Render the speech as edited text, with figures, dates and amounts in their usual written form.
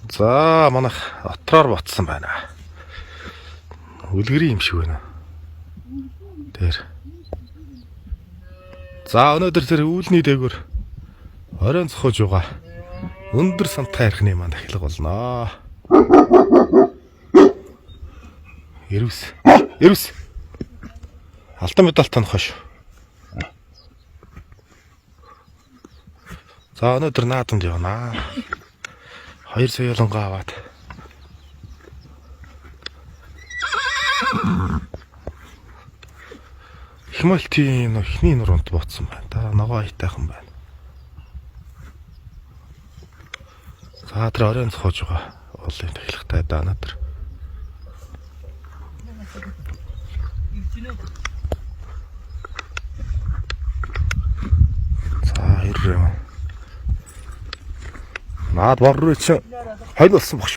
За манайх отроор ботсон байна. Үлгэрийн юм шиг байна. Тэр. За өнөөдөр тэр үүлний дээгүүр оройн цохож байгаа өндөр сантхай архины маань ахилга болно. Ирвс. Алтан медальтай нохош. За өнөөдөр наадамд явна. 2 соёлонгоо аваад. Хмалтийн ихний нуруунд ботсон байна. Та ногоо хитайхан байна. За тэр оройн цохож байгаа. Уулын тахилгатай да надэр. За ирээ. Наад борроо чи хойд болсон багш.